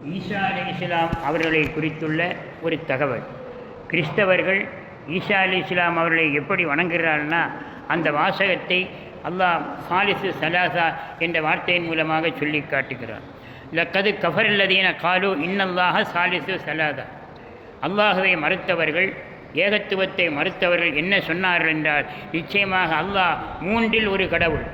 ஈசா அலைஹிஸ்ஸலாம் அவர்களை குறித்துள்ள ஒரு தகவல். கிறிஸ்தவர்கள் ஈசா அலைஹிஸ்ஸலாம் அவர்களை எப்படி வணங்குகிறார்னா, அந்த வாசகத்தை அல்லாஹ் சாலிசு சலாசா என்ற வார்த்தையின் மூலமாக சொல்லி காட்டுகிறார். லக்கது கஃபரல்லதீன காலு இன்னல்லாஹ சாலிசு சலாசா. அல்லாஹுவை மறுத்தவர்கள், ஏகத்துவத்தை மறுத்தவர்கள் என்ன சொன்னார்கள் என்றால், நிச்சயமாக அல்லாஹ் மூன்றில் ஒரு கடவுள்,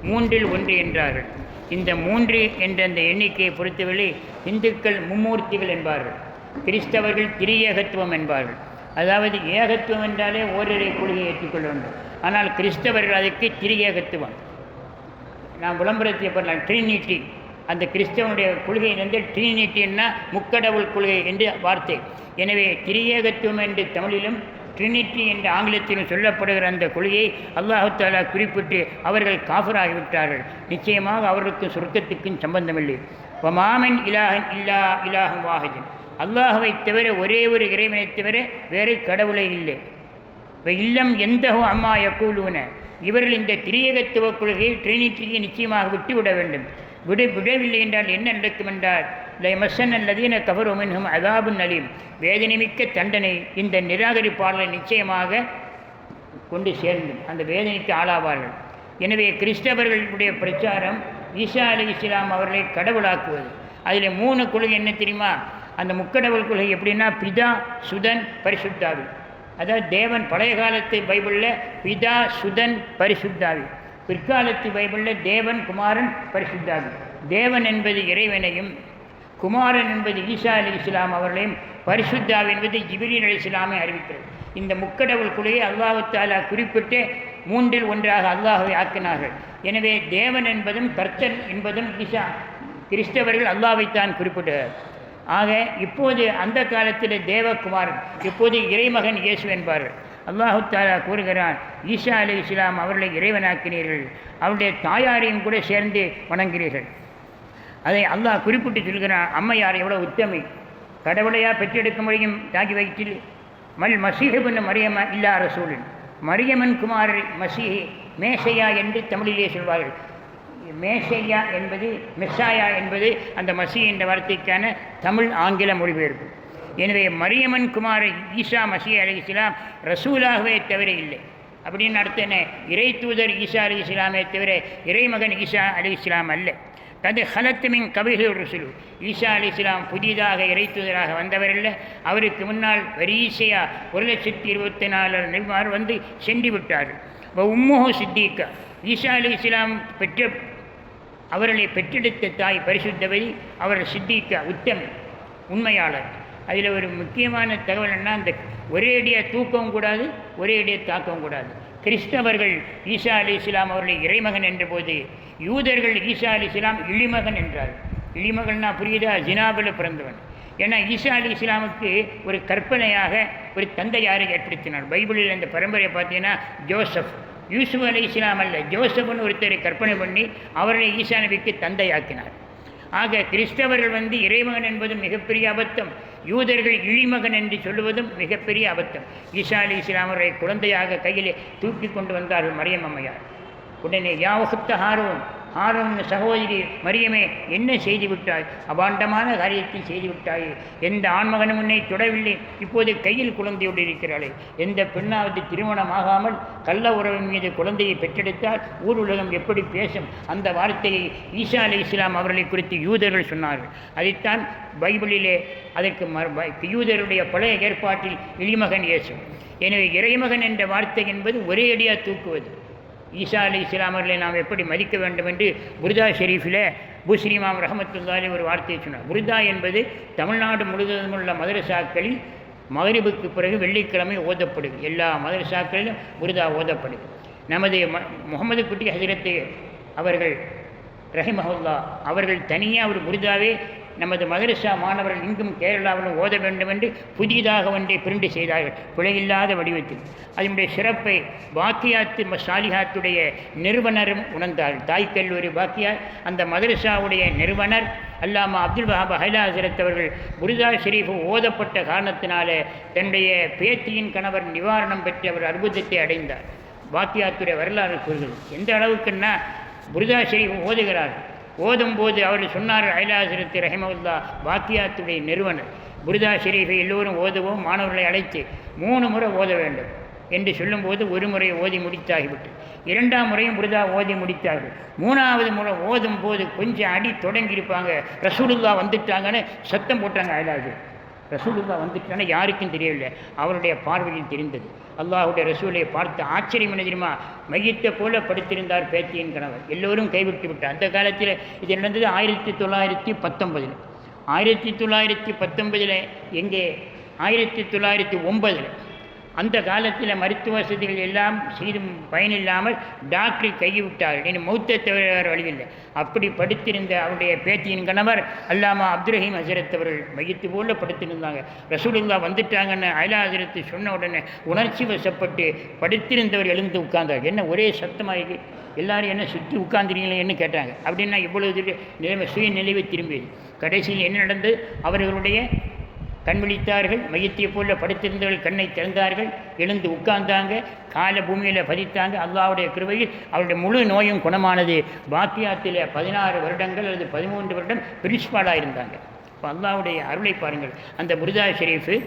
மூன்றில் ஒன்று என்றார்கள். இந்த மூன்று என்ற அந்த எண்ணிக்கையை பொறுத்தவரை இந்துக்கள் மும்மூர்த்திகள் என்பார்கள், கிறிஸ்தவர்கள் திரியேகத்துவம் என்பார்கள். அதாவது ஏகத்துவம் என்றாலே ஓரிரை கொள்கையை ஏற்றுக்கொள்ள வேண்டும். ஆனால் கிறிஸ்தவர்கள் அதற்கு திரியேகத்துவம். நான் விளம்பரத்தை பண்ணலாம், ட்ரினிட்டி. அந்த கிறிஸ்தவனுடைய கொள்கையிலிருந்து ட்ரினிட்டின்னா முக்கடவுள் கொள்கை என்று வார்த்தை. எனவே திரியேகத்துவம் என்று தமிழிலும் ட்ரினிட்டி என்ற ஆங்கிலத்திலும் சொல்லப்படுகிற அந்த கொள்கையை அல்லாஹு தஆலா குறிப்பிட்டு அவர்கள் காஃபிராகிவிட்டார்கள். நிச்சயமாக அவர்களுக்கு சொர்க்கத்துக்கும் சம்பந்தமில்லை. வமாமின் இலாஹன் இல்லா இலாஹும் வாஹிதன். அல்லாஹுவை தவிர ஒரே ஒரு இறைவனை தவிர வேறு கடவுளை இல்லை. இல்லம் எந்தஹு அம்மா யக்கூலூன. இவர்கள் இந்த திரியேகத்துவ கொள்கையை ட்ரினிட்டியை நிச்சயமாக விட்டுவிட வேண்டும். விடவில்லை என்றால் என்ன நடக்கும் என்றால், லயமஸ்ஸன் அல்லதீன கஃபரு மின்ஹும் அஸாபுன் அலீம். வேதனைமிக்க தண்டனை இந்த நிராகரிப்பாளர்களை நிச்சயமாக கொண்டு சேர்ந்து அந்த வேதனைக்கு ஆளாவார்கள். எனவே கிறிஸ்தவர்களுடைய பிரச்சாரம் ஈசா அலைஹிஸ்ஸலாம் அவர்களை கடவுளாக்குவது. அதில் 3 கொள்கை என்ன தெரியுமா? அந்த முக்கடவுள் கொள்கை எப்படின்னா, பிதா சுதன் பரிசுத்தாவி. அதாவது தேவன் பழைய காலத்து பைபிளில் பிதா சுதன் பரிசுத்தாவி, பிற்காலத்து பைபிளில் தேவன் குமாரன் பரிசுத்தாவி. தேவன் என்பது இறைவனையும், குமாரன் என்பது ஈசா அலைஹிஸ்ஸலாம் அவர்களையும், பரிசுத்தாவி என்பது ஜிப்ரீல் அலைஹிஸ்ஸலாமை அறிவிக்கிறது. இந்த முக்கடவுள் கொள்கையை அல்லாஹ் தஆலா குறிப்பிட்டு மூன்றில் ஒன்றாக அல்லாஹ்வை ஆக்கினார்கள். எனவே தேவன் என்பதும் கர்த்தன் என்பதும் ஈசா, கிறிஸ்தவர்கள் அல்லாஹ்வைத்தான் குறிப்பிட்டார். ஆக இப்போது அந்த காலத்தில் தேவகுமாரன், இப்போது இறைமகன் இயேசு என்பார்கள். அல்லாஹு தஆலா கூறுகிறான், ஈசா அலைஹிஸ்ஸலாம் அவர்களை இறைவனாக்கினீர்கள், அவருடைய தாயாரையும் கூட சேர்ந்து வணங்குகிறீர்கள். அதை அல்லாஹ் குறிப்பிட்டு சொல்கிறான். அம்மையார் எவ்வளோ உத்தமை, கடவுளையா பெற்றெடுக்க முடியும் தாகி வயிற்றில். மல் மசீஹிபின் மரியம இல்லா ரசூலின். மரியமன் குமார் மசீஹி, மேசையா என்று தமிழிலே சொல்வார்கள். மேசையா என்பது, மெஸ்ஸாயா என்பது அந்த மசீ என்ற வார்த்தைக்கான தமிழ் ஆங்கில மொழிபெயர்ப்பு. எனவே மரியமன் குமார் ஈசா மசீஹ் அலைஹிஸ்ஸலாம் ரசூலாகவே தவிர இல்லை. அப்படின்னு அர்த்தம் என்ன? இறை தூதர் ஈசா அலைஹிஸ்ஸலாமே தவிர இறைமகன் ஈசா அலைஹிஸ்ஸலாம் அல்ல. கது ஹலத்துமின் கபிஹு ருசுலு. ஈசா அலைஹிஸ்ஸலாம் புதிதாக இறை தூதராக வந்தவர் அல்ல. அவருக்கு முன்னால் வரிசையாக 1,24,000 நபிமார் வந்து சென்று விட்டார்கள். உம்முஹு சித்திகா. ஈசா அலைஹிஸ்ஸலாம் அவர்களை பெற்றெடுத்த தாய் பரிசுத்தவதி, அவர்கள் சித்திகா உத்தமி, உண்மையாளர். அதில் ஒரு முக்கியமான தகவல் என்ன, அந்த ஒரே அடியாக தூக்கவும் கூடாது, ஒரே அடியாக தாக்கவும் கூடாது. கிறிஸ்தவர்கள் ஈசா அலைஹிஸ்ஸலாம் அவர்களை இறைமகன் என்ற போது, யூதர்கள் ஈசா அலைஹிஸ்ஸலாம் இழிமகன் என்றார். இழிமகன்னா புரியுதா? ஜினாபில் பிறந்தவன். ஏன்னா ஈசா அலைஹிஸ்ஸலாமுக்கு ஒரு கற்பனையாக ஒரு தந்தையாரை ஏற்படுத்தினார். பைபிளில் அந்த பரம்பரையை பார்த்தீங்கன்னா ஜோசப், யூசுப் அலைஹிஸ்ஸலாம் அல்ல, ஜோசப்னு ஒருத்தரை கற்பனை பண்ணி அவர்களை ஈசா நபிக்கு தந்தையாக்கினார். ஆக கிறிஸ்தவர்கள் வந்து இறைமகன் என்பதும் மிகப்பெரிய அபத்தம், யூதர்கள் இழிமகன் என்று சொல்லுவதும் மிகப்பெரிய அபத்தம். ஈசா அலைஹிஸ்ஸலாம் அவரை குழந்தையாக கையிலே தூக்கி கொண்டு வந்தார்கள் மரியம் அம்மையார். உடனே யா உஹ்த ஹாரூன், ஹாரூன் சகோதரி மரியமே, என்ன செய்து விட்டாய்? அபாண்டமான காரியத்தை செய்து விட்டாய். எந்த ஆண்மகனும் உன்னை தொடவில்லை, இப்போது கையில் குழந்தையோடு இருக்கிறாளே. எந்த பெண்ணாவது திருமணம் ஆகாமல் கள்ள உறவின் மீது குழந்தையை பெற்றெடுத்தால் ஊர் உலகம் எப்படி பேசும்? அந்த வார்த்தையை ஈசா அலைஹிஸ்ஸலாம் அவர்களை குறித்து யூதர்கள் சொன்னார்கள். அதைத்தான் பைபிளிலே அதற்கு யூதருடைய பழைய ஏற்பாட்டில் இழிமகன் இயேசு. எனவே இறைமகன் என்ற வார்த்தை என்பது ஒரே அடியாக தூக்குவது. ஈசா அலைஹிஸ்ஸலாம் அவர்களை நாம் எப்படி மதிக்க வேண்டும் என்று புர்தா ஷெரீஃபில் புஸ்ரி இமாம் ரஹ்மத்துல்லாஹி ஒரு வார்த்தையை சொன்னார். புர்தா என்பது தமிழ்நாடு முழுவதும் உள்ள மதரசாக்களில் மகரிபுக்கு பிறகு வெள்ளிக்கிழமை ஓதப்படுது. எல்லா மதரசாக்களிலும் புர்தா ஓதப்படுது. நமது முகமது குட்டி ஹஜரத்து அவர்கள் ரஹிமஹுல்லா அவர்கள் தனியாக ஒரு புர்தாவே நமது மதரசா மாணவர்கள் இங்கும் கேரளாவிலும் ஓத வேண்டும் என்று புதிதாக ஒன்றை பிரிண்ட் செய்தார்கள், பிழையில்லாத வடிவத்தில். அதனுடைய சிறப்பை பாக்கியாத்து சாலிஹாத்துடைய நிறுவனரும் உணர்ந்தார்கள். தாய் கல்லூரி பாக்கியாத், அந்த மதரசாவுடைய நிறுவனர் அல்லாமா அப்துல் வஹாப் ஹைலா ஹஸரத் அவர்கள் புர்தா ஷெரீஃப் ஓதப்பட்ட காரணத்தினால தன்னுடைய பேத்தியின் கணவர் நிவாரணம் பெற்று அவர் அற்புதத்தை அடைந்தார். பாக்கியாத்துடைய வரலாறு கூறுகிறது. எந்த அளவுக்குன்னா, புர்தா ஷெரீஃப் ஓதுகிறார். ஓதும்போது அவர்கள் சொன்னார்கள் ஐலாசிரத்து ரஹிமவுல்லா பாக்கியாத்துடைய நிறுவனர், புருதா ஷெரீஃபை எல்லோரும் ஓதுவோம், மாணவர்களை அழைத்து 3 முறை ஓத வேண்டும் என்று சொல்லும்போது ஒரு முறை ஓதி முடித்தாகிவிட்டு, 2ஆம் முறையும் புருதா ஓதி முடித்தார்கள். 3ஆவது முறை ஓதும் போது கொஞ்சம் அடி தொடங்கியிருப்பாங்க, ரசூலுல்லா வந்துட்டாங்கன்னு சத்தம் போட்டாங்க. ஐலாது ரசூலுல்லா வந்துட்டான்னு யாருக்கும் தெரியவில்லை, அவருடைய பார்வையில் தெரிந்தது. அல்லாஹுடைய ரசூலை பார்த்து ஆச்சரியம் என்ன தெரியுமா, மையத்தை போல படுத்திருந்தார் பேத்தியின் கணவர். எல்லோரும் கைவிட்டு விட்டார். அந்த காலத்தில் இது நடந்தது 1919. 1919 எங்கே, 1909. அந்த காலத்தில் மருத்துவ வசதிகள் எல்லாம் செய்தும் பயனில்லாமல் டாக்டர் கைவிட்டார்கள். இன்னும் மௌத்தை தவிர வழியில்லை. அப்படி படுத்திருந்த அவருடைய பேத்தியின் கணவர் அல்லாமா அப்துல் ரஹீம் ஹசரத் அவர்கள் மையத்து போல படுத்திருந்தாங்க. ரசூலுல்லா வந்துட்டாங்கன்னு ஐலா ஹசரத்து சொன்ன உடனே உணர்ச்சி வசப்பட்டு படுத்திருந்தவர் எழுந்து உட்கார்ந்தார். என்ன ஒரே சத்தமாக எல்லாரும் என்ன சுற்றி உட்கார்ந்துருக்கீங்களேன்னு கேட்டாங்க. அப்படின்னா இவ்வளவு நிலைமை சுயநிலைவை திரும்பியது. கடைசியில் என்ன நடந்தது, அவர்களுடைய கண் விழித்தார்கள், மையத்தை போல படுத்திருந்தவர்கள் கண்ணை திறந்தார்கள், எழுந்து உட்கார்ந்தாங்க, கால பூமியில் பதித்தாங்க. அல்லாஹ்வுடைய கிருபையில் அவருடைய முழு நோயும் குணமானது. பாக்கியாத்தில் 16 வருடங்கள் அல்லது 13 வருடம் பிரின்சிபாலாக இருந்தாங்க. இப்போ அல்லாஹ்வுடைய அருளை பாருங்கள். அந்த புருதா ஷெரீஃபு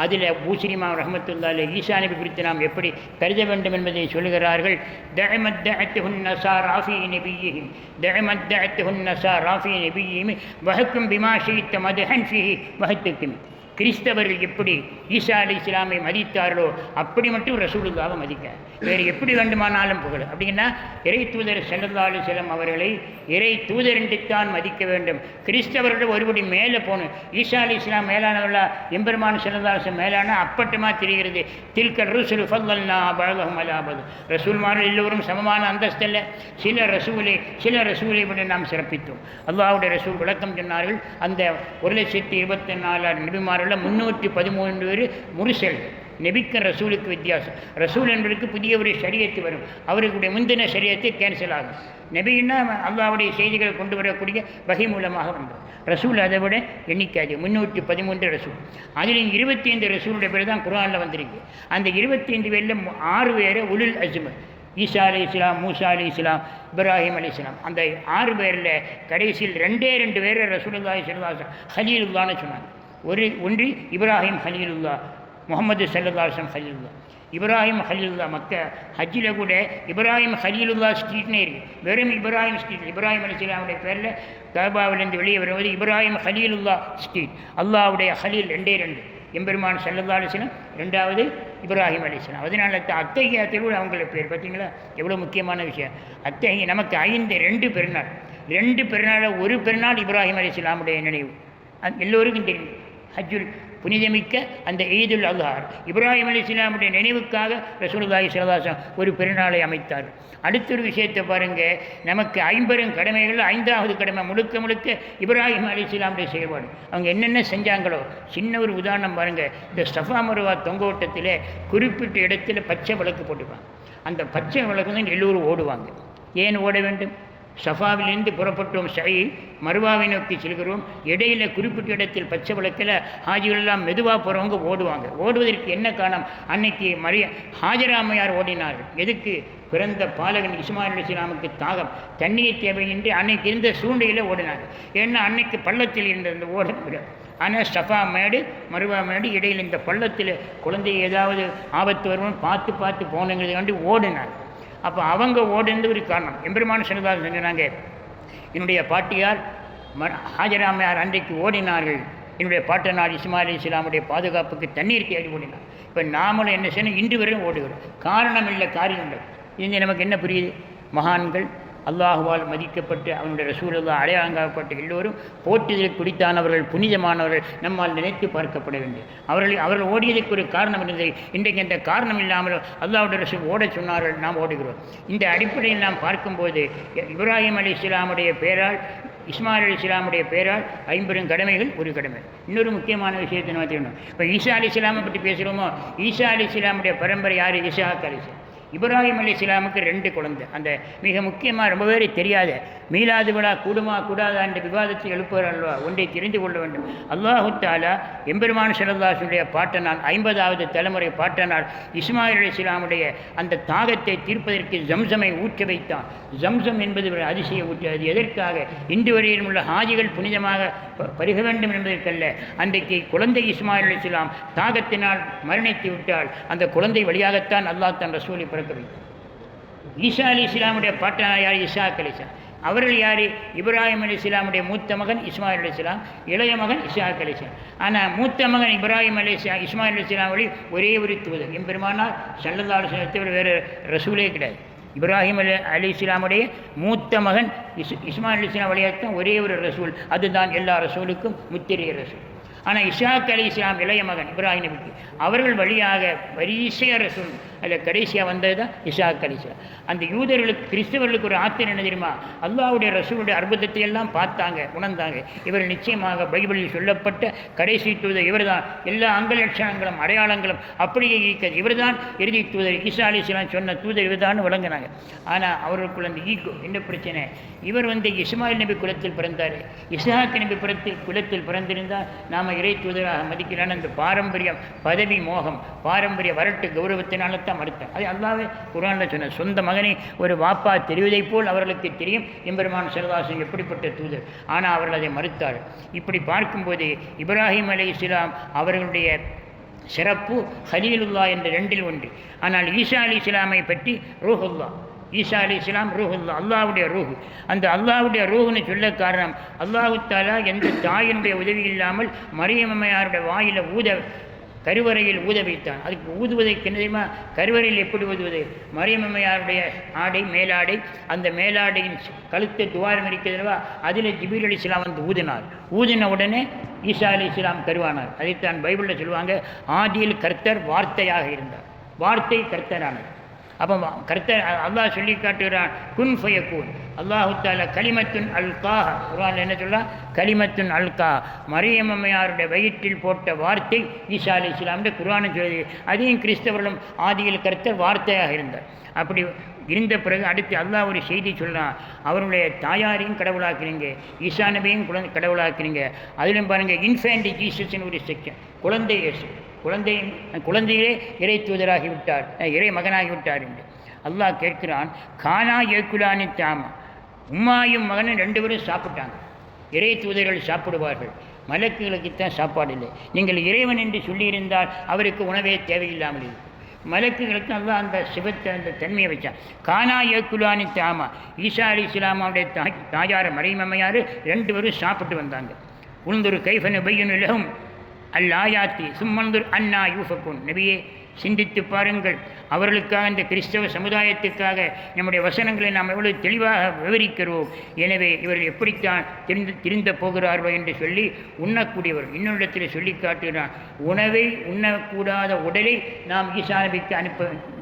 அதில் பூசிரிமா ரஹமத்துல்லாஹி ஈசா நபி குறித்து நாம் எப்படி கருத வேண்டும் என்பதை சொல்லுகிறார்கள். தஅமத்தஅத்துஹுன் நஸா ராஃபி நபியிஹிம் தஅமத்தஅத்துஹுன் நஸா ராஃபி நபியிஹிம் வஹக்கும் பிமா ஷைத்த மத்ஹன் ஃபீஹி வஹத்துக்கும். கிறிஸ்தவர்கள் எப்படி ஈசா அலைஹிஸ்ஸலாமை மதித்தார்களோ அப்படி மட்டும் ரசூலுல்லாவை மதிக்க, வேறு எப்படி வேண்டுமானாலும் புகழ். அப்படின்னா இறை தூதர் ஸல்லல்லாஹு அலைஹி வஸல்லம் அவர்களை இறை தூதர் என்றுத்தான் மதிக்க வேண்டும். கிறிஸ்தவர்கள் ஒருபடி மேலே போகணும். ஈசா அலைஹிஸ்ஸலாம் மேலானவர்களா, எம்பெருமான் ஸல்லல்லாஹு அலைஹி வஸல்லம் மேலான அப்பட்டமாக தெரிகிறது. தில்க ருஸுல் ஃபல்லல்னா பஅதஹும் அலா பஅத். ரசூல்மார்கள் எல்லோரும் சமமான அந்தஸ்தல்ல, சில ரசூலை விட நாம் சிறப்பித்தோம். அல்லாஹ்வுடைய ரசூல் விளக்கம் சொன்னார்கள். அந்த 1,24,000 நபிமார்கள் 313 பேர் முர்சல். நபிக்கு ரசூலுக்கு வித்தியாசம். ரசூல் என்பதற்கு புதிய ஒரு ஷரியத்து வரும், அவர்களுடைய முந்தின ஷரியத்தை கேன்சல் ஆகும். நபின்னா அல்லாஹ்வுடைய செய்திகளை கொண்டு வரக்கூடிய வகை மூலமாக வந்தோம். ரசூல் அதை விட எண்ணிக்காது 313 ரசூல். அதில் 25 ரசூலுடைய பேர் தான் குர்ஆனில் வந்திருக்கு. அந்த 25 பேரில் 6 பேரை உலுல் அஸ்ம், ஈசா அலைஹிஸ்ஸலாம், மூசா அலைஹிஸ்ஸலாம், இப்ராஹிம் அலைஹிஸ்ஸலாம். அந்த 6 பேரில் கடைசியில் 2 பேரை ரசூலுல்லாஹி ஸல்லல்லாஹு அலைஹி வஸல்லம் ஹலீலுல்லாஹ்னு சொன்னாங்க. ஒன்று இப்ராஹிம் ஹலீலுல்லா, முகமது ஸல்லல்லாஹு அலைஹி வஸல்லம் ஹலீலுல்லா. இப்ராஹிம் ஹலீலுல்லா மக்க ஹஜ்ஜில் கூட இப்ராஹிம் ஹலீலுல்லா ஸ்ட்ரீட்னே இருக்குது. வெறும் இப்ராஹிம் ஸ்ட்ரீட், இப்ராஹிம் அலைஹிஸ்ஸலாமுடைய பேரில் கஅபாவிலிருந்து வெளியே வருவது இப்ராஹிம் ஹலீலுல்லா ஸ்ட்ரீட். அல்லாஹ்வுடைய ஹலீல் 2 எம்பெருமான் ஸல்லல்லாஹு அலைஹி வஸல்லம், 2வது இப்ராஹிம் அலைஹிஸ்ஸலாம். அதனால அத்தஹியாத்தில் கூட அவங்கள பேர் பார்த்தீங்களா, எவ்வளோ முக்கியமான விஷயம். அத்தஹியா நமக்கு 2 பெருநாள், 2 பெருநாள். ஒரு பெருநாள் இப்ராஹிம் அலைஹிஸ்ஸலாமுடைய நினைவு எல்லோருக்கும் தெரியும். ஹஜ்ஜுல் புனிதமிக்க அந்த ஈதுல் அல்ஹா இப்ராஹிம் அலைஹிஸ்ஸலாமுடைய நினைவுக்காக ரசூலுல்லாஹி ஸல்லல்லாஹு அலைஹி வஸல்லம் ஒரு பெருநாளை அமைத்தார். அடுத்த ஒரு விஷயத்தை பாருங்கள், நமக்கு 50 கடமைகள் 5வது கடமை முழுக்க இப்ராஹிம் அலைஹிஸ்ஸலாமுடைய செயல்பாடு. அவங்க என்னென்ன செஞ்சாங்களோ, சின்ன ஒரு உதாரணம் பாருங்கள். இந்த சஃபா மருவா தொங்கோட்டத்தில் குறிப்பிட்ட இடத்துல பச்சை விளக்கு போட்டுப்பாங்க. அந்த பச்சை விளக்கு தான் எல்லோரும் ஓடுவாங்க. ஏன் ஓட வேண்டும்? சஃபாவிலிருந்து புறப்பட்டோம், சை மருவாவை நோக்கி செல்கிறோம். இடையில் குறிப்பிட்ட இடத்தில் பச்சை விளக்கில் ஹாஜிகள் எல்லாம் மெதுவாக போகிறவங்க ஓடுவாங்க. ஓடுவதற்கு என்ன காரணம்? அன்னைக்கு ஹாஜராமையார் ஓடினார்கள். எதுக்கு? பிறந்த பாலகன் இஸ்மாயில் அலைஹிஸ்ஸலாமுக்கு தாகம், தண்ணீர் தேவையின்றி அன்னைக்கு இருந்த சூழ்நிலையில் ஓடினாங்க. ஏன்னா அன்னைக்கு பள்ளத்தில் இருந்த அந்த ஓட முடியாது. ஆனால் சஃபா மேடு மருவா மேடு இடையில் இந்த பள்ளத்தில் குழந்தை ஏதாவது ஆபத்து வரும்னு பார்த்து போனங்கிறதுக்காண்டி ஓடினாங்க. அப்போ அவங்க ஓடுந்து ஒரு காரணம். எம்பெருமான் ஸல்லல்லாஹு அலைஹி வஸல்லம் சொன்னாங்க, என்னுடைய பாட்டியார் ஹாஜராமையார் அன்றைக்கு ஓடினார்கள், என்னுடைய பாட்டனார் இஸ்மாயில் அலைஹிஸ்ஸலாமுடைய பாதுகாப்புக்கு தண்ணீர் தேடி ஓடினார். இப்போ நாமளும் என்ன செய்யணும்? இன்று வரையும் ஓடுகிறோம். காரணம் இல்லை, காரியம் இல்லை. இது நமக்கு என்ன புரியுது? மகான்கள் அல்லாஹுவால் மதிக்கப்பட்டு அவனுடைய ரசூலுல்லாஹ் அடையாளங்காக்கப்பட்ட எல்லோரும் போற்றுதலுக்கு குறித்தானவர்கள், புனிதமானவர்கள், நம்மால் நினைத்து பார்க்கப்பட வேண்டும். அவர்கள் ஓடியதற்கு ஒரு காரணம் இருந்தது. இன்றைக்கு அந்த காரணம் இல்லாமல் அல்லாஹ்வுடைய ரசூல் ஓடச் சொன்னார்கள், நாம் ஓடுகிறோம். இந்த அடிப்படையில் நாம் பார்க்கும்போது இப்ராஹிம் அலைஹிஸ்ஸலாமுடைய பேரால், இஸ்மாயில் அலைஹிஸ்ஸலாமுடைய பேரால் 50 கடமைகள் ஒரு கடமை. இன்னொரு முக்கியமான விஷயத்தை நம்ம தெரியும். இப்போ ஈசா அலைஹிஸ்ஸலாமை பற்றி பேசுகிறோமோ, ஈசா அலைஹிஸ்ஸலாமுடைய பரம்பரை யார்? இஸ்ஹாக் அலைஹிஸ்ஸலாம். இப்ராஹிம் அலைஹிஸ்ஸலாமுக்கு 2 குழந்தை. அந்த மிக முக்கியமாக ரொம்ப பேர் தெரியாத மீலாது விழா கூடுமா கூடாதா என்ற விவாதத்தை எழுப்புவார் அல்லவா, ஒன்றை தெரிந்து கொள்ள வேண்டும். அல்லாஹு தஆலா எம்பெருமான் ஸல்லல்லாஹு அலைஹி வஸல்லம் பாட்டனார் 50வது தலைமுறை பாட்டனார் இஸ்மாயில் அலைஹிஸ்ஸலாமுடைய அந்த தாகத்தை தீர்ப்பதற்கு ஜம்சமை ஊற்ற வைத்தான். ஜம்சம் என்பது ஒரு அதிசய ஊற்று. அது எதற்காக? இன்று வரையிலும் உள்ள ஹாஜிகள் புனிதமாக பருக வேண்டும் என்பதற்கல்ல. அன்றைக்கு குழந்தை இஸ்மாயில் அலைஹிஸ்ஸலாம் தாகத்தினால் மரணித்து விட்டால் அந்த குழந்தை வழியாகத்தான் அல்லாஹ் தன் ரசூலை பிறக்க வைத்தார். ஈசா அலைஹிஸ்ஸலாமுடைய பாட்டனார் யார்? இஸ்ஹாக் அலைஹிஸ்ஸலாம். அவர்கள் யார்? இப்ராஹிம் அலைஹிஸ்ஸலாமுடைய மூத்த மகன் இஸ்மாயில் அலைஹிஸ்ஸலாம், இளைய மகன் இஸ்ஹாக் அலைஹிஸ்ஸலாம். ஆனால் மூத்த மகன் இப்ராஹிம் இஸ்மாயில் அலைஹிஸ்ஸலாம் வழி ஒரே ஒரு தூதர் எம்பெருமானார் ஸல்லல்லாஹு அலைஹி வஸல்லம் தவிர வேறு ரசூலே கிடையாது. இப்ராஹிம் அலைஹிஸ்ஸலாமுடைய மூத்த மகன் இஸ்மாயில் அலைஹிஸ்ஸலாம் வழியாகத்தான் ஒரே ஒரு ரசூல். அதுதான் எல்லா ரசூலுக்கும் முத்திரைய ரசூல். ஆனால் இஸ்ஹாக் அலைஹிஸ்ஸலாம் இளைய மகன் இப்ராஹிம் நபிக்கு அவர்கள் வழியாக வரிசையாக ரசூல் அதில் கடைசியாக வந்தது தான் இஸ்ஹாக் அலைஹிஸ்ஸலாம். அந்த யூதர்களுக்கு கிறிஸ்தவர்களுக்கு ஒரு ஆத்திரம் என்ன தெரியுமா? அல்லாஹ்வுடைய ரசூலுடைய அற்புதத்தை எல்லாம் பார்த்தாங்க, உணர்ந்தாங்க. இவர் நிச்சயமாக பைபிளில் சொல்லப்பட்ட கடைசி தூதர் இவர் தான். எல்லா அங்க லட்சணங்களும் அடையாளங்களும் அப்படியே இருக்கிறது. இவர் தான் இறுதி தூதர். ஈசா அலைஹிஸ்ஸலாம் சொன்ன தூதர் இவர் தான் விளங்கினாங்க. ஆனால் அவர்களுக்குள்ள அந்த ஈகோ என்ன பிரச்சனை? இவர் இஸ்மாயில் நபி குலத்தில் பிறந்தார், இஸ்ஹாக் நபி குலத்தில் பிறந்திருந்தால் நாம் இறை தூதராக மதிக்கிறான். அந்த பாரம்பரியம் பதவி மோகம் பாரம்பரிய வரட்டு கௌரவத்தினால தான் மறுத்தார். அது அல்லாஹ்வே குர்ஆனில் சொன்ன சொந்த மகனை ஒரு வாப்பா தெரிவதைப் போல் அவர்களுக்கு தெரியும் எம்பெருமான் ஸல்லல்லாஹு அலைஹி வஸல்லம் எப்படிப்பட்ட தூதர். ஆனால் அவர்கள் அதை மறுத்தார். இப்படி பார்க்கும்போது இப்ராஹிம் அலைஹிஸ்ஸலாம் அவர்களுடைய சிறப்பு ஹலீலுல்லாஹ் என்ற 2இல் 1. ஆனால் ஈசா அலைஹிஸ்ஸலாமை பற்றி ரூஹுல்லாஹ், ஈசா அலைஹிஸ்ஸலாம் ரூஹுல்லாஹ், அல்லாஹ்வுடைய ரூஹ். அந்த அல்லாஹ்வுடைய ரூஹ்னு சொல்ல காரணம் அல்லாஹு தஆலா எந்த தாயினுடைய உதவி இல்லாமல் மரியம் அம்மையாருடைய வாயில கருவறையில் ஊத வைத்தான். அதுக்கு ஊதுவதற்கு என்ன தெரியுமா? கருவறையில் எப்படி ஊதுவது? மரியம் அம்மையாருடைய ஆடை மேலாடை, அந்த மேலாடையின் கழுத்து துவாரம் இருக்கிறதுவா, அதில் ஜிப்ரீல் அலைஹிஸ்ஸலாம் வந்து ஊதின உடனே ஈசா அலைஹிஸ்ஸலாம் கருவானார். அதைத்தான் பைபிளில் சொல்லுவாங்க, ஆதியில் கர்த்தர் வார்த்தையாக இருந்தார், வார்த்தை கர்த்தரானார். அப்போ கர்த்தர் அல்லாஹ் சொல்லி காட்டுகிறான், குன் ஃபயக்கூன். அல்லாஹு தஆலா கலிமத்துன் அல்காஹ், குர்ஆனில் என்ன சொல்லலாம்? கலிமத்துன் அல்காஹ், மரியம் அம்மையாருடைய வயிற்றில் போட்ட வார்த்தை ஈசா அலைஹிஸ்ஸலாம் குர்ஆன் சொல்லுது. அதையும் கிறிஸ்தவர்களும் ஆதியில் கர்த்தர் வார்த்தையாக இருந்தார். அப்படி இருந்த பிறகு அடுத்து அல்லாஹ் ஒரு செய்தி சொல்லலாம், அவருடைய தாயாரையும் கடவுளாக்குறீங்க, ஈசா நபியையும் கடவுளாக்குறீங்க. அதிலும் பாருங்கள், இன்ஃபேண்ட் ஜீசஸ்ன்னு ஒரு செக்ஷன், குழந்தை இயேசு, குழந்தையிலே இறை தூதராகி விட்டார், இறை மகனாகி விட்டார் என்று அல்லாஹ் கேட்கிறான். கானா ஏக்குலானி தாமா, உம்மாயும் மகனும் 2 பேரும் சாப்பிட்டாங்க. இறை தூதர்கள் சாப்பிடுவார்கள், மலக்குகளுக்குத்தான் சாப்பாடு இல்லை. நீங்கள் இறைவன் என்று சொல்லியிருந்தால் அவருக்கு உணவே தேவையில்லாமல் இருக்கும். மலக்குகளுக்கு அல்லாஹ் அந்த சிவத்தை அந்த தன்மையை வச்சான். கானா ஏக்குலானி தாமா, ஈசா அலைஹிஸ்ஸலாமுடைய தாயார் மரியம் அம்மையார் 2 பேரும் சாப்பிட்டு வந்தாங்க. உன்துரு கைஃப நுபய்யினு லஹும் அல்-ஆயாத்தி சும்மன்துர் அன்னா யூஃபக்கூன். நபியே, சிந்தித்து பாருங்கள், அவர்களுக்காக இந்த கிறிஸ்தவ சமுதாயத்துக்காக நம்முடைய வசனங்களை நாம் எவ்வளவு தெளிவாக விவரிக்கிறோம். எனவே இவர்கள் எப்படித்தான் திரிந்த போகிறார்களோ என்று சொல்லி உண்ணக்கூடியவர் இன்னொரு சொல்லி காட்டுகிறான். உணவை உண்ணக்கூடாத உடலை நாம் ஈசா நபிக்கு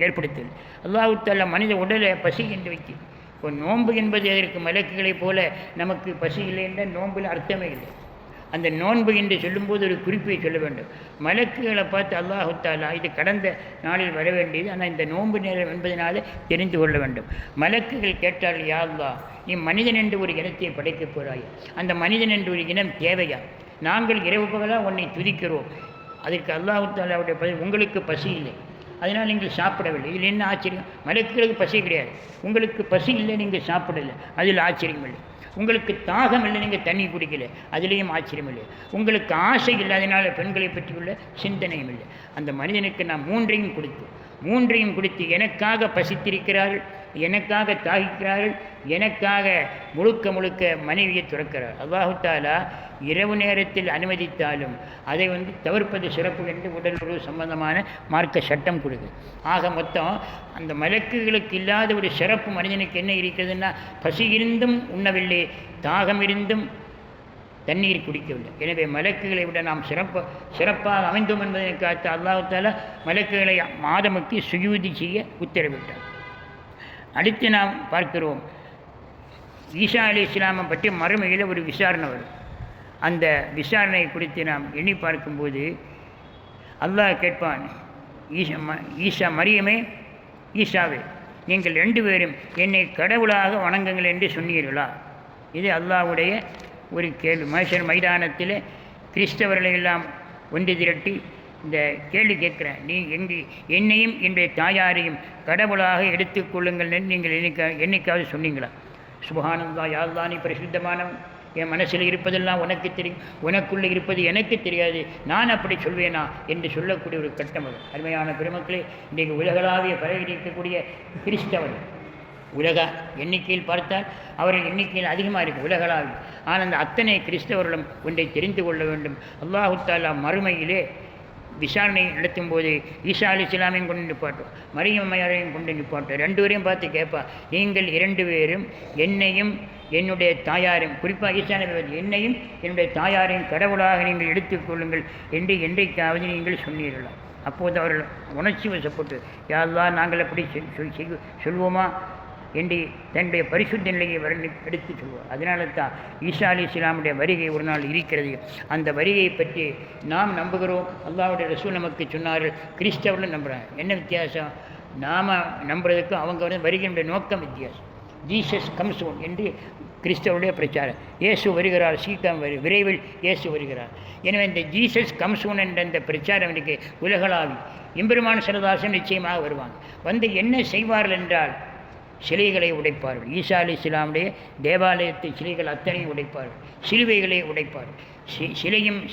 ஏற்படுத்தல். அல்லாஹ் தஆலா மனித உடலை பசி என்று வைக்க. இப்போ நோன்பு என்பது எதற்கு? மலக்குகளைப் போல நமக்கு பசி இல்லை என்ற நோன்பில் அர்த்தமே இல்லை. அந்த நோன்பு என்று சொல்லும்போது ஒரு குறிப்பை சொல்ல வேண்டும். மலக்குகளை பார்த்து அல்லாஹு தஆலா இது கடந்த நாளில் வர வேண்டியது, ஆனால் இந்த நோன்பு நேரம் என்பதனால தெரிந்து கொள்ள வேண்டும். மலக்குகள் கேட்டார்கள், யா அல்லாஹ், நீ மனிதன் என்று ஒரு இனத்தை படைக்கப் போகிறாய், அந்த மனிதன் என்று ஒரு இனம் தேவையா? நாங்கள் இரவு பகலாக உன்னை துதிக்கிறோம். அதற்கு அல்லாஹு தஆலாவுடைய பதில், உங்களுக்கு பசி இல்லை, அதனால் நீங்கள் சாப்பிடவில்லை. இதில் என்ன ஆச்சரியம்? மலக்குகளுக்கு பசி கிடையாது, உங்களுக்கு பசி இல்லை, நீங்கள் சாப்பிடலை, அதில் ஆச்சரியம் இல்லை. உங்களுக்கு தாகம் இல்லை, நீங்கள் தண்ணி குடிக்கல, அதிலேயும் ஆச்சரியம் இல்லை. உங்களுக்கு ஆசை இல்லை, அதனால் பெண்களை பற்றியுள்ள சிந்தனையும் இல்லை. அந்த மனிதனுக்கு நாம் மூன்றையும் கொடுத்து எனக்காக பசித்திருக்கிறார்கள், எனக்காக தாகிக்கிறார்கள், எனக்காக முழுக்க மனைவியை துறக்கிறார். அல்லாஹு தஆலா இரவு நேரத்தில் அனுமதித்தாலும் அதை தவிர்ப்பது சிறப்பு என்று உடல் உறவு சம்பந்தமான மார்க்க சட்டம் கொடுக்குது. ஆக மொத்தம் அந்த மலக்குகளுக்கு இல்லாத ஒரு சிறப்பு மனிதனுக்கு என்ன இருக்கிறதுன்னா, பசி இருந்தும் உண்ணவில்லை, தாகம் இருந்தும் தண்ணீர் குடிக்கவில்லை. எனவே மலக்குகளை விட நாம் சிறப்பாக அமைந்தோம் என்பதற்காக அல்லாஹ் தஆலா மலக்குகளை ஆதமுக்கு சுஜூதி செய்ய உத்தரவிட்டார். அடுத்து நாம் பார்க்கிறோம், ஈசா அலைஹிஸ்ஸலாமை பற்றி மறுமையில் ஒரு விசாரணை வரும். அந்த விசாரணை குறித்து நாம் எண்ணி பார்க்கும்போது அல்லாஹ் கேட்பான், ஈசா மரியமே, ஈசாவே, நீங்கள் 2 பேரும் என்னை கடவுளாக வணங்குங்கள் என்று சொன்னீர்களா? இது அல்லாஹ்வுடைய ஒரு கேள்வி. மனுஷர் மைதானத்தில் கிறிஸ்தவர்களை எல்லாம் ஒன்று திரட்டி இந்த கேள்வி கேட்குறேன், நீ என்னையும் என்னுடைய தாயாரையும் கடவுளாக எடுத்துக்கொள்ளுங்கள் என்று நீங்கள் என்னைக்காவது சொன்னீங்களா? சுப்ஹானல்லாஹ், யா அல்லாஹ் நீ பரிசுத்தமானவன், என் மனசில் இருப்பதெல்லாம் உனக்கு தெரியும், உனக்குள்ளே இருப்பது எனக்கு தெரியாது, நான் அப்படி சொல்வேனா என்று சொல்லக்கூடிய ஒரு கட்டம் அது. அருமையான பெருமக்களே, இன்றைக்கு உலகளாவிய பரவி இருக்கக்கூடிய கிறிஸ்தவர் உலக எண்ணிக்கையில் பார்த்தால் அவர்கள் எண்ணிக்கையில் அதிகமாக இருக்குது உலகளாவில். ஆனால் அந்த அத்தனை கிறிஸ்தவர்களும் ஒன்றை தெரிந்து கொள்ள வேண்டும். அல்லாஹு தஆலா மறுமையிலே விசாரணை நடத்தும் போது ஈசா அலைஹிஸ்ஸலாமையும் கொண்டு நிப்பாட்டும், மரியம் அம்மையாரையும் கொண்டு நிப்பாட்டும். 2 பேரையும் பார்த்து கேட்பா, நீங்கள் 2 பேரும் என்னையும் என்னுடைய தாயாரையும், குறிப்பாக ஈசா நபி, என்னையும் என்னுடைய தாயாரையும் கடவுளாக நீங்கள் எடுத்துக்கொள்ளுங்கள் என்று என்றைக்காவது நீங்கள் சொன்னீர்களா? அப்போது அவர்கள் உணர்ச்சி வசப்பட்டு, யா அல்லாஹ் நாங்கள் அப்படி சொல்வோமா என்று தன்னுடைய பரிசுத்த நிலையை எடுத்து சொல்வார். அதனால தான் ஈசா அலைஹிஸ்ஸலாமுடைய வருகை ஒரு நாள் இருக்கிறது. அந்த வருகையை பற்றி நாம் நம்புகிறோம், அல்லாஹ்வுடைய ரசூல் நமக்கு சொன்னார்கள், கிறிஸ்தவர்களும் நம்புகிறாங்க. என்ன வித்தியாசம்? நாம் நம்புறதுக்கும் அவங்க வருகையினுடைய நோக்கம் வித்தியாசம். ஜீசஸ் கம்ஸ் சூன் என்று கிறிஸ்தவருடைய பிரச்சாரம். இயேசு வருகிறார், சீக்கிரம் விரைவில் இயேசு வருகிறார். எனவே இந்த ஜீசஸ் கம்ஸ் சூன் என்ற இந்த பிரச்சாரம் இன்றைக்கு உலகளாவி. எம்பெருமான் ஸல்லல்லாஹு நிச்சயமாக வருவாங்க. வந்து என்ன செய்வார்கள் என்றால் சிலைகளை உடைப்பார்கள். ஈசா அலைஹிஸ்ஸலாமுடைய தேவாலயத்து சிலைகள் அத்தனையும் உடைப்பார்கள், சிலுவைகளை உடைப்பார்கள்.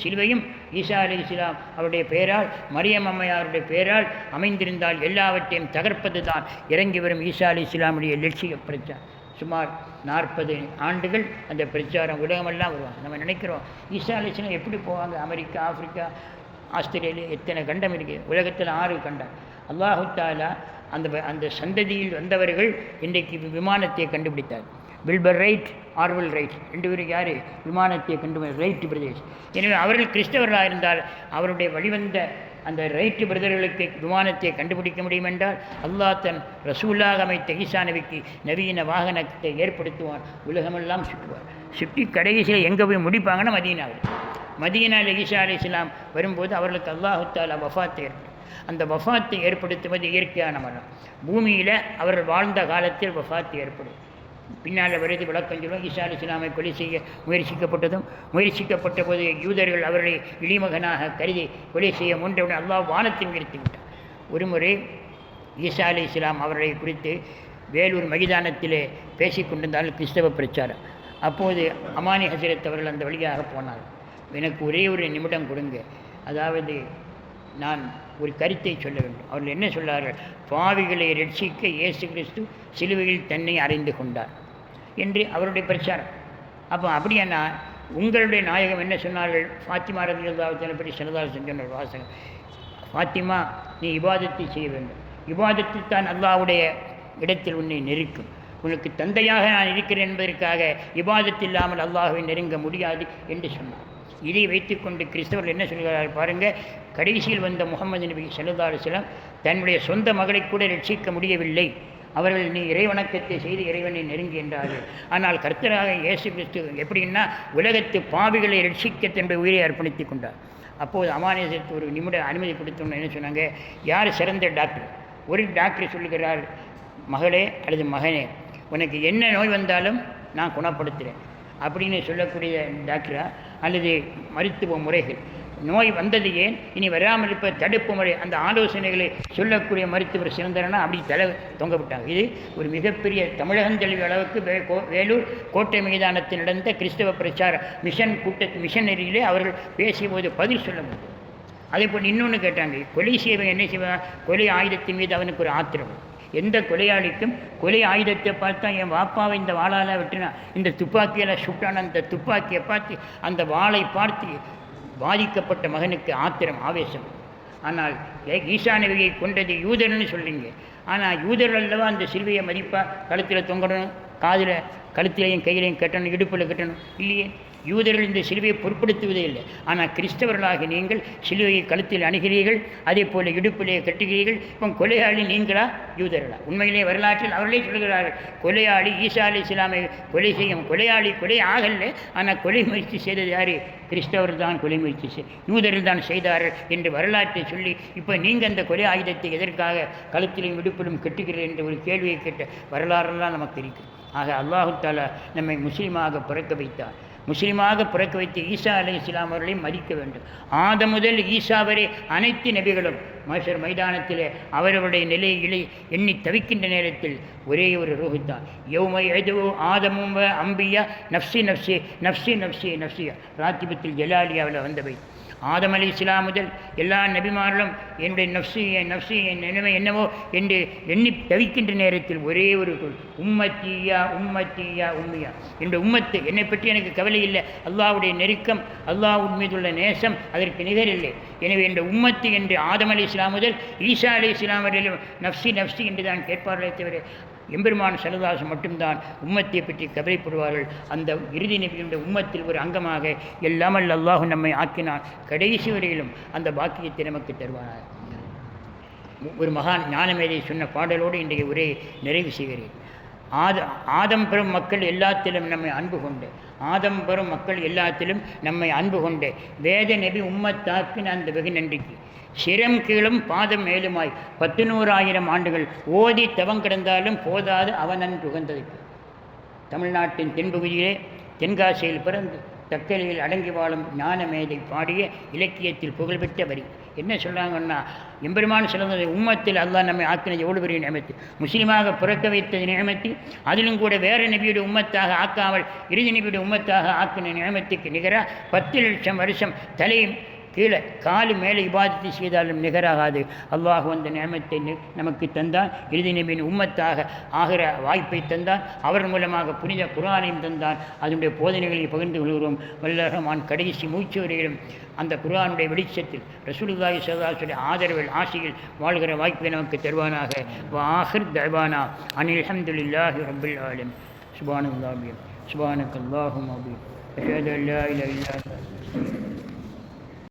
சிலுவையும் ஈசா அலைஹிஸ்ஸலாம் அவருடைய பெயரால், மரியம் அம்மையாருடைய பெயரால் அமைந்திருந்தால் எல்லாவற்றையும் தகர்ப்பது தான் இறங்கி வரும் ஈசா அலைஹிஸ்ஸலாமுடைய லட்சிய பிரச்சாரம். சுமார் 40 ஆண்டுகள் அந்த பிரச்சாரம் உலகமெல்லாம் வருவாங்க. நம்ம நினைக்கிறோம் ஈசா அலைஹிஸ்ஸலாம் எப்படி போவாங்க? அமெரிக்கா, ஆப்பிரிக்கா, ஆஸ்திரேலியா, எத்தனை கண்டம் இருக்குது உலகத்தில், 6 கண்டம். அல்லாஹு தஆலா அந்த சந்ததியில் வந்தவர்கள் இன்றைக்கு விமானத்தை கண்டுபிடித்தார். வில்பர் ரைட், ஆர்வல் ரைட், 2 பேரும் யார் விமானத்தை ரைட் பிரதேஷ். எனவே அவர்கள் கிறிஸ்தவர்களாக இருந்தால் அவருடைய வழிவந்த அந்த ரைட்டு பிரதர்களுக்கு விமானத்தை கண்டுபிடிக்க முடியும் என்றால் அல்லாஹ் தன் ரசூலாக அமைத்த ஈசா நபிக்கு நவீன வாகனத்தை ஏற்படுத்துவான். உலகமெல்லாம் சுற்றுவார். சுற்றி கடைசியில் எங்கே போய் முடிப்பாங்கன்னா மதீனாவில். மதீனாவில் ஈசா அலைஹிஸ்ஸலாம் வரும்போது அவர்களுக்கு அல்லாஹு தஆலா வஃபாத்தை ஏற்படும். அந்த வஃபாத்தை ஏற்படுத்துவது இயற்கையான மரணம். பூமியில் அவர்கள் வாழ்ந்த காலத்தில் வஃபாத்து ஏற்படும். பின்னால் வருது விளக்கம் சொல்லுவோம். ஈசா அலைஹிஸ்ஸலாமை கொலை செய்ய முயற்சிக்கப்பட்ட போது யூதர்கள் அவர்களை இழிமகனாக கருதி கொலை செய்ய முன்றவுடன் அல்லாஹ் வானத்தில் உயர்த்தி விட்டார். ஒருமுறை ஈசா அலைஹிஸ்ஸலாம் அவர்களை குறித்து வேலூர் மைதானத்திலே பேசிக்கொண்டிருந்தால் கிறிஸ்தவ பிரச்சாரம். அப்போது அமானி ஹசரத் அவர்கள் அந்த வழியாக போனார். எனக்கு ஒரே ஒரு நிமிடம் கொடுங்க, அதாவது நான் ஒரு கருத்தை சொல்ல வேண்டும். அவர்கள் என்ன சொன்னார்கள்? பாவிகளை ரட்சிக்க இயேசு கிறிஸ்து சிலுவையில் தன்னை அறைந்து கொண்டார் என்று அவருடைய பிரச்சாரம். அப்போ அப்படியானா உங்களுடைய நாயகம் என்ன சொன்னார்கள்? ஃபாத்திமா ரலியல்லாஹு பற்றி ஸல்லல்லாஹு அலைஹி வஸல்லம் வாசகம், ஃபாத்திமா நீ இபாதத்தை செய்ய வேண்டும், இபாதத்து தான் அல்லாஹ்வுடைய இடத்தில் உன்னை நெருக்கும், உனக்கு தந்தையாக நான் இருக்கிறேன் என்பதற்காக இபாதத்து இல்லாமல் அல்லாஹ்வை நெருங்க முடியாது என்று சொன்னார். இதை வைத்துக்கொண்டு கிறிஸ்தவர்கள் என்ன சொல்கிறார்கள் பாருங்கள். கடைசியில் வந்த முகமது நபி ஸல்லல்லாஹு அலைஹி வஸல்லம் தன்னுடைய சொந்த மகளை கூட ரட்சிக்க முடியவில்லை. அவர்கள் நீ இறைவணக்கத்தை செய்து இறைவனை நெருங்கி என்றார்கள். ஆனால் கர்த்தராக இயேசு கிறிஸ்து எப்படின்னா உலகத்து பாவிகளை ரட்சிக்க தன்னுடைய உயிரை அர்ப்பணித்துக் கொண்டார். அப்போது அமானியத்துக்கு ஒரு நிமிடம் அனுமதி கொடுத்தோன்னு என்ன சொன்னாங்க? யார் சிறந்த டாக்டர்? ஒரு டாக்டர் சொல்லுகிறார், மகளே அல்லது மகனே, உனக்கு என்ன நோய் வந்தாலும் நான் குணப்படுத்துகிறேன் அப்படின்னு சொல்லக்கூடிய டாக்டரா அல்லது மருத்துவ முறைகள்? நோய் வந்தது ஏன், இனி வராமல் இருப்ப தடுப்பு முறை, அந்த ஆலோசனைகளை சொல்லக்கூடிய மருத்துவர் சிறந்தரனா அப்படி தலை தொங்க விட்டாங்க. இது ஒரு மிகப்பெரிய தமிழகம் தழுவிய அளவுக்கு வேலூர் கோட்டை மைதானத்தில் நடந்த கிறிஸ்தவ பிரச்சார மிஷனரியிலே அவர்கள் பேசிய போது பதில் சொல்ல முடியும். அதே போல் இன்னொன்று கேட்டாங்க, கொலை செய்வன் என்ன செய்வான்? கொலை ஆயுதத்தின் மீது அவனுக்கு ஒரு ஆத்திரம். எந்த கொலையாளிக்கும் கொலை ஆயுதத்தை பார்த்தா என் வாப்பாவை இந்த வாளால் வெட்டினா, இந்த துப்பாக்கியில் சுட்டான அந்த துப்பாக்கியை பார்த்து அந்த வாளை பார்த்து பாதிக்கப்பட்ட மகனுக்கு ஆத்திரம், ஆவேசம். ஆனால் ஈசா நபியை கொண்டது யூதர்னு சொல்லிங்க. ஆனால் யூதர்கள் அல்லவா அந்த சிலுவையை மதிப்பாக கழுத்தில் தொங்கணும், காதில் கழுத்திலையும் கையிலையும் கட்டணும், இடுப்பில் கட்டணும் இல்லையே. யூதர்கள் இந்த சிலுவையை பொருட்படுத்துவதே இல்லை. ஆனால் கிறிஸ்தவர்களாக நீங்கள் சிலுவையை கழுத்தில் அணுகிறீர்கள், அதே போல் இடுப்பிலே கட்டுகிறீர்கள். இப்போ கொலையாளி நீங்களா யூதர்களா? உண்மையிலே வரலாற்றில் அவர்களே சொல்கிறார்கள், கொலையாளி ஈசா அலைஹிஸ்ஸலாமை கொலை செய்யும் கொலையாளி கொலை ஆகலை, ஆனால் கொலை முயற்சி செய்தது யார்? கிறிஸ்தவர்கள் தான் கொலை முயற்சி யூதர்கள் தான் செய்தார்கள் என்று வரலாற்றை சொல்லி, இப்போ நீங்கள் அந்த கொலை ஆயுதத்தை எதற்காக கழுத்திலும் இடுப்பிலும் கட்டுகிறீர்கள் என்ற ஒரு கேள்வியை கேட்ட வரலாறுலாம் நமக்கு இருக்குது. ஆக அல்லாஹு தஆலா நம்மை முஸ்லீமாக பிறக்க வைத்தார். முஸ்லீமாக பிறக்க வைத்த ஈசா அலைஹிஸ்ஸலாம் அவர்களை மதிக்க வேண்டும். ஆதம் முதல் ஈசா வரை அனைத்து நபிகளும் மஹ்ஷர் மைதானத்திலே அவர்களுடைய நிலையை எண்ணி தவிக்கின்ற நேரத்தில் ஒரே ஒரு ரூஹுத்தான், யௌமை எதுவோ ஆதமும் அம்பியா நஃப்சி நஃப்சி நஃப்சி நஃப்சி நஃப்சியா ராத்திபத்தில் ஜலாலியாவில் வந்தவை. ஆதம் அலைஹிஸ்ஸலாம் முதல் எல்லா நபிமார்களும் என்னுடைய நஃப்சி என் நஃப்சி என் நிலைமை என்னவோ என்று எண்ணி தவிக்கின்ற நேரத்தில் ஒரே ஒரு உம்மத்தியா உம்மத்தியா உம்மியா, என்னுடைய உம்மத்து, என்னை பற்றி எனக்கு கவலை இல்லை, அல்லாஹ்வுடைய நெருக்கம், அல்லாஹ் மீதுள்ள நேசம் அதற்கு நிகரில்லை. எனவே இந்த உம்மத்து என்று ஆதம் அலைஹிஸ்ஸலாம் முதல் ஈசா அலைஹிஸ்ஸலாம் வரையிலும் நஃப்சி நஃப்சி என்று தான் கேட்பார்களே தவிர எம்பெருமான் ஸல்லல்லாஹு மட்டும்தான் உம்மத்தை பற்றி கவலைப்படுவார்கள். அந்த இறுதி நபியினுடைய உம்மத்தில் ஒரு அங்கமாக எல்லாமல் அல்லாஹ் நம்மை ஆக்கினான். கடைசி வரையிலும் அந்த பாக்கியத்தை நமக்கு தருவானார். ஒரு மகான் ஞானமேதை சொன்ன பாடலோடு இன்றைய உரை நிறைவு செய்கிறேன். ஆதம் பெறும் மக்கள் எல்லாத்திலும் நம்மை அன்பு கொண்டு, ஆதம் பெறும் மக்கள் எல்லாத்திலும் நம்மை அன்பு கொண்டு வேத நபி உம்மத்தாக்கின அந்த வெகு நன்றிக்கு சிரம் கீழும் பாதம் மேலுமாய் 100,000 ஆண்டுகள் ஓதி தவம் கிடந்தாலும் போதாது அவனன் உகந்தது. தமிழ்நாட்டின் தென்பகுதியிலே தென்காசியில் பிறந்து தக்கலையில் அடங்கி வாழும் ஞானமேதை பாடிய இலக்கியத்தில் புகழ்பெற்ற வரி என்ன சொல்கிறாங்கன்னா, எம்பெருமான் சிறந்த உம்மத்தில் அல்லாஹ் நம்மை ஆக்கினது எவ்வளோ பெரிய நியமத்து. முஸ்லீமாக பிறக்க வைத்த நியமத்து, அதிலும் கூட வேறு நபியுடைய உம்மத்தாக ஆக்காமல் இறுதி நபியுடைய உம்மத்தாக ஆக்கின நியமத்துக்கு நிகராக 10 லட்சம் வருஷம் தலை கீழே காலு மேலே இபாதத்தை செய்தாலும் நிகராகாது. அல்லாஹ் அந்த நியமத்தை நமக்கு தந்தான். இறுதி நபியின் உம்மத்தாக ஆகிற வாய்ப்பை தந்தான். அவர் மூலமாக புனித குர்ஆனையும் தந்தான். அதனுடைய போதனைகளை பகிர்ந்து கொள்கிறோம். வல்லரஹ்மான் கடைசி மூச்சு வரையிலும் அந்த குர்ஆனுடைய வெளிச்சத்தில் ரசூலுல்லாஹி ஸல்லல்லாஹு அலைஹி வஸல்லம் ஆதரவில் ஆசையில் வாழ்கிற வாய்ப்பை நமக்கு தருவானாக. வஆஹிர் தஅவானா அனில் ஹம்துலில்லாஹி ரப்பில் ஆலமீன். சுப்ஹானல்லாஹி சுப்ஹானக்கல்லாஹும்ம வபிஹம்திஹி அஷ்ஹது அல்லா இலாஹா இல்லா அன்த